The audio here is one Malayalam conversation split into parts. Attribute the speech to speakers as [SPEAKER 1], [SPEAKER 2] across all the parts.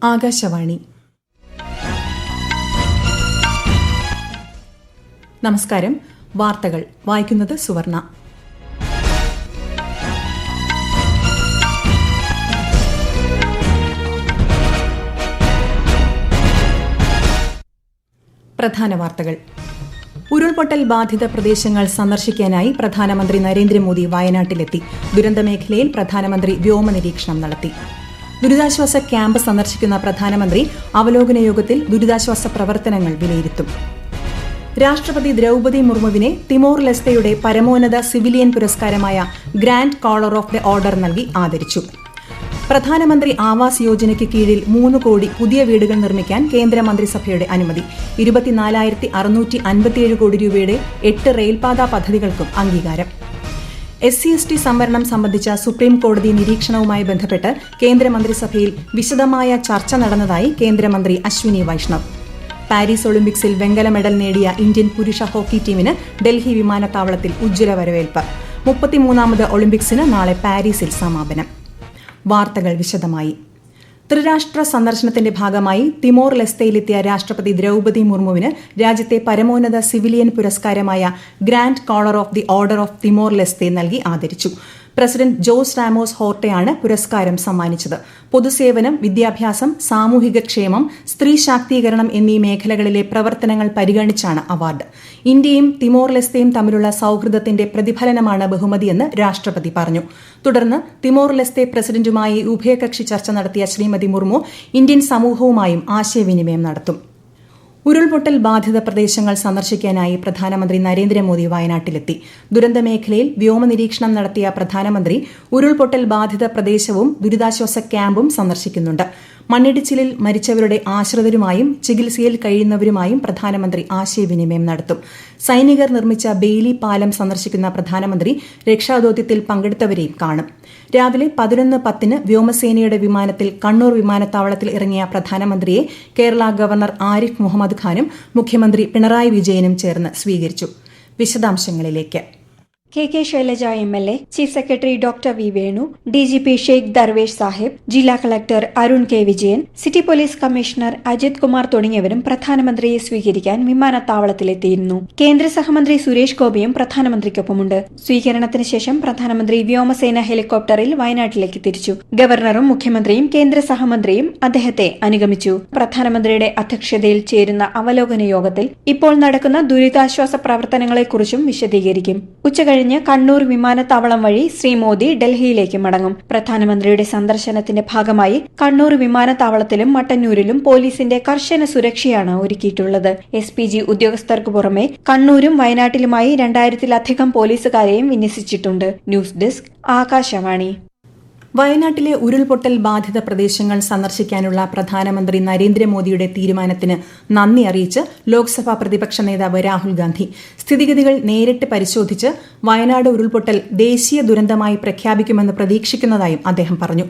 [SPEAKER 1] ആകാശവാണി. നമസ്കാരം. വാർത്തകൾ വായിക്കുന്നത് സുവർണ. പ്രധാന വാർത്തകൾ. ഉരുൾപൊട്ടൽ ബാധിത പ്രദേശങ്ങൾ സന്ദർശിക്കാനായി പ്രധാനമന്ത്രി നരേന്ദ്രമോദി വയനാട്ടിലെത്തി. ദുരന്തമേഖലയിൽ പ്രധാനമന്ത്രി വ്യോമ നിരീക്ഷണം നടത്തി. ദുരിതാശ്വാസ ക്യാമ്പ് സന്ദർശിക്കുന്ന പ്രധാനമന്ത്രി അവലോകന യോഗത്തിൽ ദുരിതാശ്വാസ പ്രവർത്തനങ്ങൾ വിലയിരുത്തും. രാഷ്ട്രപതി ദ്രൌപദി മുർമുവിനെ തിമോർ ലെസ്തയുടെ പരമോന്നത സിവിലിയൻ പുരസ്കാരമായ grand collar of the order നൽകി ആദരിച്ചു. പ്രധാനമന്ത്രി ആവാസ് യോജനയ്ക്ക് കീഴിൽ 3 കോടി പുതിയ വീടുകൾ നിർമ്മിക്കാൻ കേന്ദ്രമന്ത്രിസഭയുടെ അനുമതി. 24,657 കോടി രൂപയുടെ 8 റെയിൽപാത പദ്ധതികൾക്കും അംഗീകാരം. SC/ST സംവരണം സംബന്ധിച്ച സുപ്രീം കോടതി നിരീക്ഷണവുമായി ബന്ധപ്പെട്ട് കേന്ദ്രമന്ത്രിസഭയിൽ വിശദമായ ചർച്ച നടന്നതായി കേന്ദ്രമന്ത്രി അശ്വിനി വൈഷ്ണവ്. പാരീസ് ഒളിമ്പിക്സിൽ വെങ്കല മെഡൽ നേടിയ ഇന്ത്യൻ പുരുഷ ഹോക്കി ടീമിന് ഡൽഹി വിമാനത്താവളത്തിൽ ഉജ്ജ്വല വരവേൽപ്പ്. 33ാമത് ഒളിമ്പിക്സിന് നാളെ പാരീസിൽ സമാപനം. വാർത്തകൾ വിശദമായി. ത്രിരാഷ്ട്ര സന്ദർശനത്തിന്റെ ഭാഗമായി തിമോർ ലെസ്തയിലെത്തിയ രാഷ്ട്രപതി ദ്രൌപദി മുർമുവിന് രാജ്യത്തെ പരമോന്നത സിവിലിയൻ പുരസ്കാരമായ grand collar of the order of Timor Leste നൽകി ആദരിച്ചു. പ്രസിഡന്റ് ജോസ് റാമോസ് ഹോർട്ടയാണ് പുരസ്കാരം സമ്മാനിച്ചത്. പൊതുസേവനം, വിദ്യാഭ്യാസം, സാമൂഹിക ക്ഷേമം, സ്ത്രീ ശാക്തീകരണം എന്നീ മേഖലകളിലെ പ്രവർത്തനങ്ങൾ പരിഗണിച്ചാണ് അവാർഡ്. ഇന്ത്യയും തിമോർ ലെസ്തയും തമ്മിലുള്ള സൌഹൃദത്തിന്റെ പ്രതിഫലനമാണ് ബഹുമതിയെന്ന് രാഷ്ട്രപതി പറഞ്ഞു. തുടർന്ന് തിമോർ ലെസ്തെ പ്രസിഡന്റുമായി ഉഭയകക്ഷി ചർച്ച നടത്തിയ ശ്രീമതി മുർമു ഇന്ത്യൻ സമൂഹവുമായും ആശയവിനിമയം നടത്തും. ഉരുൾപൊട്ടൽ ബാധിത പ്രദേശങ്ങൾ സന്ദർശിക്കാനായി പ്രധാനമന്ത്രി നരേന്ദ്രമോദി വയനാട്ടിലെത്തി. ദുരന്തമേഖലയിൽ വ്യോമ നിരീക്ഷണം നടത്തിയ പ്രധാനമന്ത്രി ഉരുൾപൊട്ടൽ ബാധിത പ്രദേശവും ദുരിതാശ്വാസ ക്യാമ്പും സന്ദർശിക്കുന്നുണ്ട്. മണ്ണിടിച്ചിലിൽ മരിച്ചവരുടെ ആശ്രിതരുമായും ചികിത്സയിൽ കഴിയുന്നവരുമായും പ്രധാനമന്ത്രി ആശയവിനിമയം നടത്തും. സൈനികർ നിർമ്മിച്ച ബെയ്ലി പാലം സന്ദർശിക്കുന്ന പ്രധാനമന്ത്രി രക്ഷാദൌത്യത്തിൽ പങ്കെടുത്തവരെയും കാണും. രാവിലെ 11:10 വ്യോമസേനയുടെ വിമാനത്തിൽ കണ്ണൂർ വിമാനത്താവളത്തിൽ ഇറങ്ങിയ പ്രധാനമന്ത്രിയെ കേരള ഗവർണർ ആരിഫ് മുഹമ്മദ് ഖാനും മുഖ്യമന്ത്രി പിണറായി വിജയനും ചേർന്ന് സ്വീകരിച്ചു. വിശദാംശങ്ങളിലേക്ക്.
[SPEAKER 2] KK Shailaja MLA, chief secretary doctor V Venu, DGP Sheikh Darvesh Sahib, ജില്ലാ collector Arun K Vijayan, city police commissioner Ajith Kumar തുടങ്ങിയവരും പ്രധാനമന്ത്രിയെ സ്വീകരിക്കാൻ വിമാനത്താവളത്തിലെത്തിയിരുന്നു. കേന്ദ്ര സഹമന്ത്രി സുരേഷ് ഗോപിയും പ്രധാനമന്ത്രിക്കൊപ്പമുണ്ട്. സ്വീകരണത്തിന് ശേഷം പ്രധാനമന്ത്രി വ്യോമസേന ഹെലികോപ്റ്ററിൽ വയനാട്ടിലേക്ക് തിരിച്ചു. ഗവർണറും മുഖ്യമന്ത്രിയും കേന്ദ്ര സഹമന്ത്രിയും അദ്ദേഹത്തെ അനുഗമിച്ചു. പ്രധാനമന്ത്രിയുടെ അധ്യക്ഷതയിൽ ചേരുന്ന അവലോകന യോഗത്തിൽ ഇപ്പോൾ നടക്കുന്ന ദുരിതാശ്വാസ പ്രവർത്തനങ്ങളെക്കുറിച്ചും വിശദീകരിക്കും. ഉച്ചകഴിഞ്ഞ് കണ്ണൂർ വിമാനത്താവളം വഴി ശ്രീ മോദി ഡൽഹിയിലേക്ക് മടങ്ങും. പ്രധാനമന്ത്രിയുടെ സന്ദർശനത്തിന്റെ ഭാഗമായി കണ്ണൂർ വിമാനത്താവളത്തിലും മട്ടന്നൂരിലും പോലീസിന്റെ കർശന സുരക്ഷയാണ് ഒരുക്കിയിട്ടുള്ളത്. SPG ഉദ്യോഗസ്ഥർക്ക് പുറമെ കണ്ണൂരും വയനാട്ടിലുമായി 2000-ലധികം പോലീസുകാരെയും വിന്യസിച്ചിട്ടുണ്ട്. News desk, Akashvani.
[SPEAKER 1] വയനാട്ടിലെ ഉരുൾപൊട്ടൽ ബാധിത പ്രദേശങ്ങൾ സന്ദർശിക്കാനുള്ള പ്രധാനമന്ത്രി നരേന്ദ്രമോദിയുടെ തീരുമാനത്തിന് നന്ദി അറിയിച്ച് ലോക്സഭാ പ്രതിപക്ഷ നേതാവ് രാഹുൽ ഗാന്ധി. സ്ഥിതിഗതികൾ നേരിട്ട് പരിശോധിച്ച് വയനാട് ഉരുൾപൊട്ടൽ ദേശീയ ദുരന്തമായി പ്രഖ്യാപിക്കുമെന്ന് പ്രതീക്ഷിക്കുന്നതായും അദ്ദേഹം പറഞ്ഞു.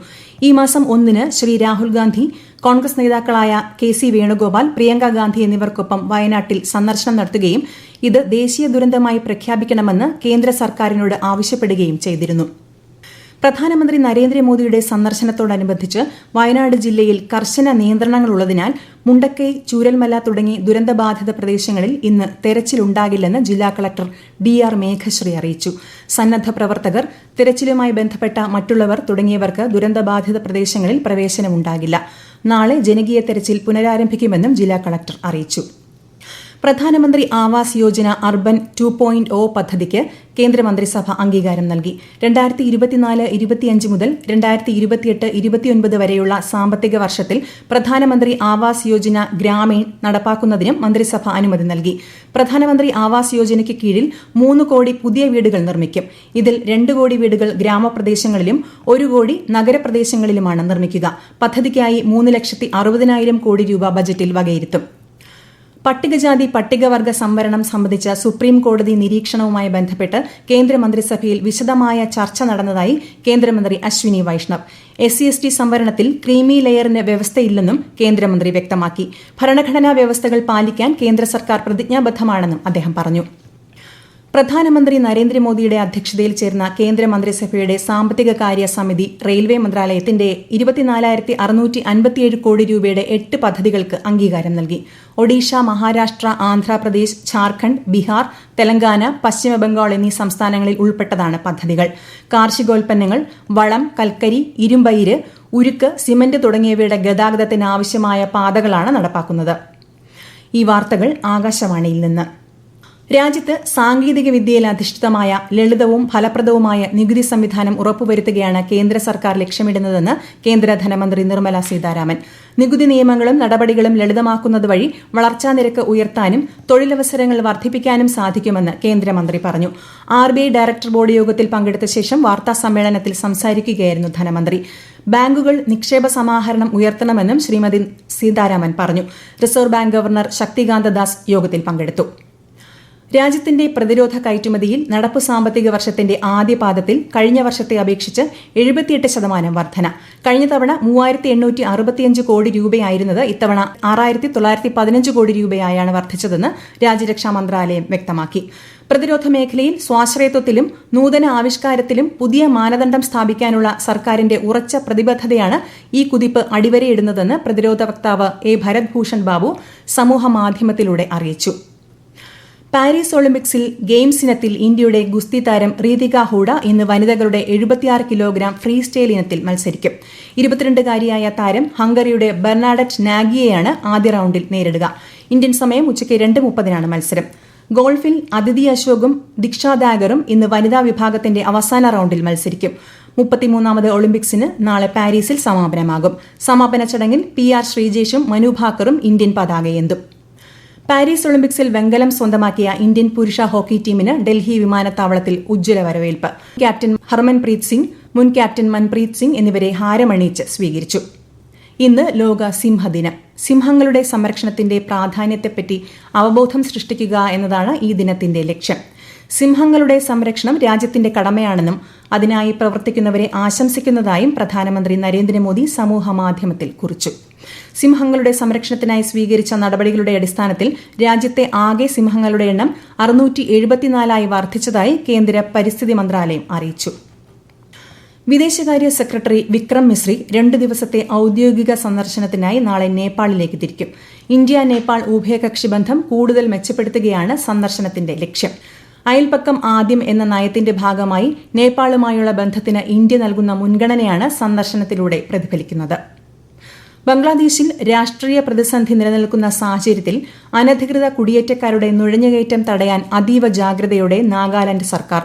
[SPEAKER 1] ഈ മാസം 1-ന് ശ്രീ രാഹുൽ ഗാന്ധി കോൺഗ്രസ് നേതാക്കളായ KC വേണുഗോപാൽ, പ്രിയങ്ക ഗാന്ധി എന്നിവർക്കൊപ്പം വയനാട്ടിൽ സന്ദർശനം നടത്തുകയും ഇത് ദേശീയ ദുരന്തമായി പ്രഖ്യാപിക്കണമെന്ന് കേന്ദ്ര സർക്കാരിനോട് ആവശ്യപ്പെടുകയും ചെയ്തിരുന്നു. പ്രധാനമന്ത്രി നരേന്ദ്രമോദിയുടെ സന്ദർശനത്തോടനുബന്ധിച്ച് വയനാട് ജില്ലയിൽ കർശന നിയന്ത്രണങ്ങളുള്ളതിനാൽ മുണ്ടക്കൈ, ചൂരൽമല തുടങ്ങി ദുരന്തബാധിത പ്രദേശങ്ങളിൽ ഇന്ന് തെരച്ചിലുണ്ടാകില്ലെന്ന് ജില്ലാ കളക്ടർ DR മേഘശ്രീ അറിയിച്ചു. സന്നദ്ധ പ്രവർത്തകർ, തെരച്ചിലുമായി ബന്ധപ്പെട്ട മറ്റുള്ളവർ തുടങ്ങിയവർക്ക് ദുരന്തബാധിത പ്രദേശങ്ങളിൽ പ്രവേശനമുണ്ടാകില്ല. നാളെ ജനകീയ തെരച്ചിൽ പുനരാരംഭിക്കുമെന്നും ജില്ലാ കളക്ടർ അറിയിച്ചു. പ്രധാനമന്ത്രി ആവാസ് യോജന അർബൻ 2.0 പദ്ധതിക്ക് കേന്ദ്രമന്ത്രിസഭ അംഗീകാരം നൽകി. 2024-25 മുതൽ 2028-29 വരെയുള്ള സാമ്പത്തിക വർഷത്തിൽ പ്രധാനമന്ത്രി ആവാസ് യോജന ഗ്രാമീൺ നടപ്പാക്കുന്നതിനും മന്ത്രിസഭ അനുമതി നൽകി. പ്രധാനമന്ത്രി ആവാസ് യോജനയ്ക്ക് കീഴിൽ 3 കോടി പുതിയ വീടുകൾ നിർമ്മിക്കും. ഇതിൽ 2 കോടി വീടുകൾ ഗ്രാമപ്രദേശങ്ങളിലും 1 കോടി നഗരപ്രദേശങ്ങളിലുമാണ് നിർമ്മിക്കുക. പദ്ധതിക്കായി 3,60,000 കോടി രൂപ ബജറ്റിൽ വകയിരുത്തും. പട്ടികജാതി പട്ടികവർഗ സംവരണം സംബന്ധിച്ച സുപ്രീം കോടതി നിരീക്ഷണവുമായി ബന്ധപ്പെട്ട് കേന്ദ്രമന്ത്രിസഭയിൽ വിശദമായ ചർച്ച നടന്നതായി കേന്ദ്രമന്ത്രി അശ്വിനി വൈഷ്ണവ്. SC/ST സംവരണത്തിൽ ക്രീമി ലെയറിന് വ്യവസ്ഥയില്ലെന്നും കേന്ദ്രമന്ത്രി വ്യക്തമാക്കി. ഭരണഘടനാ വ്യവസ്ഥകൾ പാലിക്കാൻ കേന്ദ്ര സർക്കാർ പ്രതിജ്ഞാബദ്ധമാണെന്നും അദ്ദേഹം പറഞ്ഞു. പ്രധാനമന്ത്രി നരേന്ദ്രമോദിയുടെ അധ്യക്ഷതയിൽ ചേർന്ന കേന്ദ്രമന്ത്രിസഭയുടെ സാമ്പത്തിക കാര്യ സമിതി റെയിൽവേ മന്ത്രാലയത്തിന്റെ 24,657 കോടി രൂപയുടെ 8 പദ്ധതികൾക്ക് അംഗീകാരം നൽകി. ഒഡീഷ, മഹാരാഷ്ട്ര, ആന്ധ്രാപ്രദേശ്, ഝാർഖണ്ഡ്, ബീഹാർ, തെലങ്കാന, പശ്ചിമബംഗാൾ എന്നീ സംസ്ഥാനങ്ങളിൽ ഉൾപ്പെട്ടതാണ് പദ്ധതികൾ. കാർഷികോൽപ്പന്നങ്ങൾ, വളം, കൽക്കരി, ഇരുമ്പയിര്, ഉരുക്ക്, സിമന്റ് തുടങ്ങിയവയുടെ ഗതാഗതത്തിന് ആവശ്യമായ പാതകളാണ് നടപ്പാക്കുന്നത്. ഈ വാർത്തകൾ ആകാശവാണിയിൽ നിന്ന്. രാജ്യത്ത് സാങ്കേതിക വിദ്യയിൽ അധിഷ്ഠിതമായ ലളിതവും ഫലപ്രദവുമായ നികുതി സംവിധാനം ഉറപ്പുവരുത്തുകയാണ് കേന്ദ്ര സർക്കാർ ലക്ഷ്യമിടുന്നതെന്ന് കേന്ദ്ര ധനമന്ത്രി നിർമ്മല സീതാരാമൻ. നികുതി നിയമങ്ങളും നടപടികളും ലളിതമാക്കുന്നത് വഴി വളർച്ചാ നിരക്ക് ഉയർത്താനും തൊഴിലവസരങ്ങൾ വർദ്ധിപ്പിക്കാനും സാധിക്കുമെന്ന് കേന്ദ്രമന്ത്രി പറഞ്ഞു. RBI ഡയറക്ടർ ബോർഡ് യോഗത്തിൽ പങ്കെടുത്ത ശേഷം വാർത്താ സമ്മേളനത്തിൽ സംസാരിക്കുകയായിരുന്നു ധനമന്ത്രി. ബാങ്കുകൾ നിക്ഷേപ സമാഹരണം ഉയർത്തണമെന്നും ശ്രീമതി സീതാരാമൻ പറഞ്ഞു. Reserve bank governor Shaktikanta Das യോഗത്തിൽ പങ്കെടുത്തു. രാജ്യത്തിന്റെ പ്രതിരോധ കയറ്റുമതിയിൽ നടപ്പു സാമ്പത്തിക വർഷത്തിന്റെ ആദ്യപാദത്തിൽ കഴിഞ്ഞ വർഷത്തെ അപേക്ഷിച്ച് 78% വർധന. കഴിഞ്ഞ തവണ 3,865 കോടി രൂപയായിരുന്നത് ഇത്തവണ 6,915 കോടി രൂപയായാണ് വർദ്ധിച്ചതെന്ന് രാജ്യരക്ഷാ മന്ത്രാലയം വ്യക്തമാക്കി. പ്രതിരോധ മേഖലയിൽ സ്വാശ്രയത്വത്തിലും നൂതന ആവിഷ്കാരത്തിലും പുതിയ മാനദണ്ഡം സ്ഥാപിക്കാനുള്ള സർക്കാരിന്റെ ഉറച്ച പ്രതിബദ്ധതയാണ് ഈ കുതിപ്പ് അടിവരയിടുന്നതെന്ന് പ്രതിരോധ വക്താവ് A. ഭരത് ഭൂഷൺ ബാബു സമൂഹമാധ്യമത്തിലൂടെ അറിയിച്ചു. പാരീസ് ഒളിമ്പിക്സിൽ ഗെയിംസ് ഇനത്തിൽ ഇന്ത്യയുടെ ഗുസ്തി താരം റീതിക ഹൂഡ ഇന്ന് വനിതകളുടെ 76 കിലോഗ്രാം ഫ്രീ സ്റ്റൈൽ ഇനത്തിൽ മത്സരിക്കും. 22-കാരിയായ താരം ഹംഗറിയുടെ ബെർണാഡറ്റ് നാഗിയെയാണ് ആദ്യ റൌണ്ടിൽ നേരിടുക. ഇന്ത്യൻ സമയം ഉച്ചയ്ക്ക് 2:30 മത്സരം. ഗോൾഫിൽ അദിതി അശോകും ദീക്ഷ ദാഗറും ഇന്ന് വനിതാ വിഭാഗത്തിന്റെ അവസാന റൌണ്ടിൽ മത്സരിക്കും. 33ാമത് ഒളിമ്പിക്സിന് നാളെ പാരീസിൽ സമാപനമാകും. സമാപന ചടങ്ങിൽ PR ശ്രീജേഷും മനു ഭാക്കറും ഇന്ത്യൻ പതാകയേന്തും. പാരീസ് ഒളിമ്പിക്സിൽ വെങ്കലം സ്വന്തമാക്കിയ ഇന്ത്യൻ പുരുഷ ഹോക്കി ടീമിന് ഡൽഹി വിമാനത്താവളത്തിൽ ഉജ്ജ്വല വരവേൽപ്പ്. ക്യാപ്റ്റൻ ഹർമൻപ്രീത് സിംഗ്, മുൻ ക്യാപ്റ്റൻ മൻപ്രീത് സിംഗ് എന്നിവരെ ഹാരമണിയിച്ച് സ്വീകരിച്ചു. ഇന്ന് ലോക സിംഹദിനം. സിംഹങ്ങളുടെ സംരക്ഷണത്തിന്റെ പ്രാധാന്യത്തെപ്പറ്റി അവബോധം സൃഷ്ടിക്കുക എന്നതാണ് ഈ ദിനത്തിന്റെ ലക്ഷ്യം. സിംഹങ്ങളുടെ സംരക്ഷണം രാജ്യത്തിന്റെ കടമയാണെന്നും അതിനായി പ്രവർത്തിക്കുന്നവരെ ആശംസിക്കുന്നതായും പ്രധാനമന്ത്രി നരേന്ദ്രമോദി സമൂഹമാധ്യമത്തിൽ കുറിച്ചു. സിംഹങ്ങളുടെ സംരക്ഷണത്തിനായി സ്വീകരിച്ച നടപടികളുടെ അടിസ്ഥാനത്തിൽ രാജ്യത്തെ ആകെ സിംഹങ്ങളുടെ എണ്ണം 674 വർദ്ധിച്ചതായി കേന്ദ്ര പരിസ്ഥിതി മന്ത്രാലയം അറിയിച്ചു. വിദേശകാര്യ സെക്രട്ടറി വിക്രം മിശ്രി 2 ദിവസത്തെ ഔദ്യോഗിക സന്ദർശനത്തിനായി നാളെ നേപ്പാളിലേക്ക് തിരിക്കും. ഇന്ത്യ നേപ്പാൾ ഉഭയകക്ഷി ബന്ധം കൂടുതൽ മെച്ചപ്പെടുത്തുകയാണ് സന്ദർശനത്തിന്റെ ലക്ഷ്യം. അയൽപക്കം ആദ്യം എന്ന നയത്തിന്റെ ഭാഗമായി നേപ്പാളുമായുള്ള ബന്ധത്തിന് ഇന്ത്യ നൽകുന്ന മുൻഗണനയാണ് സന്ദർശനത്തിലൂടെ പ്രതിഫലിക്കുന്നത്. ബംഗ്ലാദേശിൽ രാഷ്ട്രീയ പ്രതിസന്ധി നിലനിൽക്കുന്ന സാഹചര്യത്തിൽ അനധികൃത കുടിയേറ്റക്കാരുടെ നുഴഞ്ഞുകയറ്റം തടയാൻ അതീവ ജാഗ്രതയോടെ നാഗാലാന്റ് സർക്കാർ.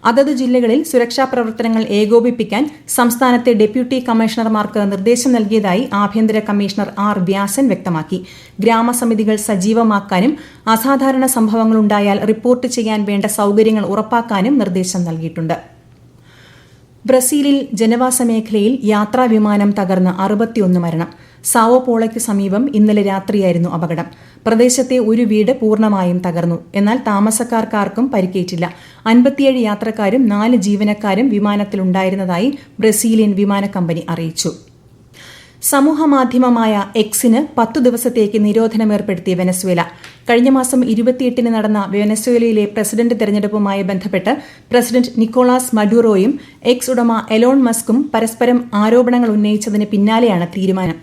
[SPEAKER 1] അതത് ജില്ലകളിൽ സുരക്ഷാ പ്രവർത്തനങ്ങൾ ഏകോപിപ്പിക്കാൻ സംസ്ഥാനത്തെ ഡെപ്യൂട്ടി കമ്മീഷണർമാർക്ക് നിർദ്ദേശം നൽകിയതായി ആഭ്യന്തര കമ്മീഷണർ R. വ്യാസൻ വ്യക്തമാക്കി. ഗ്രാമസമിതികൾ സജീവമാക്കാനും അസാധാരണ സംഭവങ്ങളുണ്ടായാൽ റിപ്പോർട്ട് ചെയ്യാൻ വേണ്ട സൌകര്യങ്ങൾ ഉറപ്പാക്കാനും നിർദ്ദേശം നൽകിയിട്ടുണ്ട്. ബ്രസീലിൽ ജനവാസ മേഖലയിൽ യാത്രാ വിമാനം തകർന്ന് 61 മരണം. സാവോ പോളയ്ക്ക് സമീപം ഇന്നലെ രാത്രിയായിരുന്നു അപകടം. പ്രദേശത്തെ ഒരു വീട് പൂർണ്ണമായും തകർന്നു. എന്നാൽ താമസക്കാർക്കാർക്കും പരിക്കേറ്റില്ല. 57 യാത്രക്കാരും 4 ജീവനക്കാരും വിമാനത്തിലുണ്ടായിരുന്നതായി ബ്രസീലിയൻ വിമാന കമ്പനി അറിയിച്ചു. സമൂഹമാധ്യമമായ എക്സിന് 10 ദിവസത്തേക്ക് നിരോധനം ഏർപ്പെടുത്തിയ വെനസ്വേല. കഴിഞ്ഞ മാസം 28-ന് നടന്ന വെനസ്വേലയിലെ പ്രസിഡന്റ് തെരഞ്ഞെടുപ്പുമായി ബന്ധപ്പെട്ട് പ്രസിഡന്റ് നിക്കോളാസ് മഡൂറോയും എക്സ് ഉടമ എലോൺ മസ്കും പരസ്പരം ആരോപണങ്ങൾ ഉന്നയിച്ചതിന് പിന്നാലെയാണ് തീരുമാനം.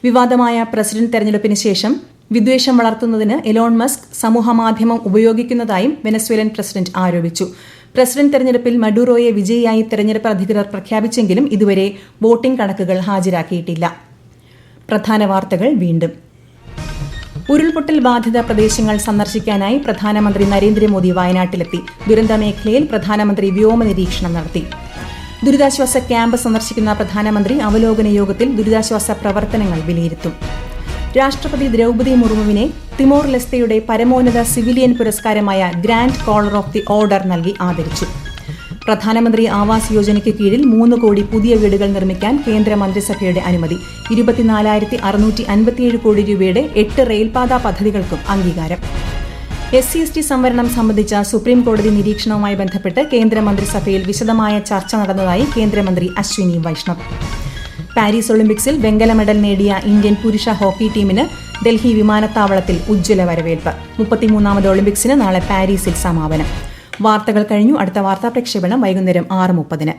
[SPEAKER 1] വിവാദമായ പ്രസിഡന്റ് തെരഞ്ഞെടുപ്പിന് ശേഷം വിദ്വേഷം വളർത്തുന്നതിന് എലോൺ മസ്ക് സമൂഹമാധ്യമം ഉപയോഗിക്കുന്നതായും വെനസ്വേലൻ പ്രസിഡന്റ് ആരോപിച്ചു. പ്രസിഡന്റ് തെരഞ്ഞെടുപ്പിൽ മഡൂറോയെ വിജയിയായി തെരഞ്ഞെടുപ്പ് അധികൃതർ പ്രഖ്യാപിച്ചെങ്കിലും ഇതുവരെ വോട്ടിംഗ് കണക്കുകൾ ഹാജരാക്കിയിട്ടില്ല. പ്രധാന വാർത്തകൾ വീണ്ടും. ഉരുൾപൊട്ടൽ ബാധിത പ്രദേശങ്ങൾ സന്ദർശിക്കാനായി പ്രധാനമന്ത്രി നരേന്ദ്രമോദി വയനാട്ടിലെത്തി. ദുരന്ത മേഖലയിൽ പ്രധാനമന്ത്രി വ്യോമ നിരീക്ഷണം നടത്തി. ദുരിതാശ്വാസ ക്യാമ്പ് സന്ദർശിക്കുന്ന പ്രധാനമന്ത്രി അവലോകന യോഗത്തിൽ ദുരിതാശ്വാസ പ്രവർത്തനങ്ങൾ വിലയിരുത്തും. രാഷ്ട്രപതി ദ്രൌപദി മുർമുവിനെ തിമോർ ലെസ്തയുടെ പരമോന്നത സിവിലിയൻ പുരസ്കാരമായ grand collar of the order നൽകി ആദരിച്ചു. പ്രധാനമന്ത്രി ആവാസ് യോജനയ്ക്ക് കീഴിൽ 3 കോടി പുതിയ വീടുകൾ നിർമ്മിക്കാൻ കേന്ദ്ര മന്ത്രിസഭയുടെ അനുമതി. 24,657 കോടി രൂപയുടെ 8 റെയിൽപാത പദ്ധതികൾക്കും അംഗീകാരം. SC/ST സംവരണം സംബന്ധിച്ച സുപ്രീം കോടതി നിരീക്ഷണവുമായി ബന്ധപ്പെട്ട് കേന്ദ്രമന്ത്രിസഭയിൽ വിശദമായ ചർച്ച നടന്നതായി കേന്ദ്രമന്ത്രി അശ്വിനി വൈഷ്ണവ്. പാരീസ് ഒളിമ്പിക്സിൽ വെങ്കല മെഡൽ നേടിയ ഇന്ത്യൻ പുരുഷ ഹോക്കി ടീമിന് ഡൽഹി വിമാനത്താവളത്തിൽ ഉജ്ജ്വല വരവേൽപ്പ്. 33ാമത് ഒളിമ്പിക്സിന് നാളെ പാരീസിൽ സമാപനം. വാർത്തകൾ കഴിഞ്ഞു. അടുത്ത വാർത്താ പ്രക്ഷേപണം വൈകുന്നേരം 6:30.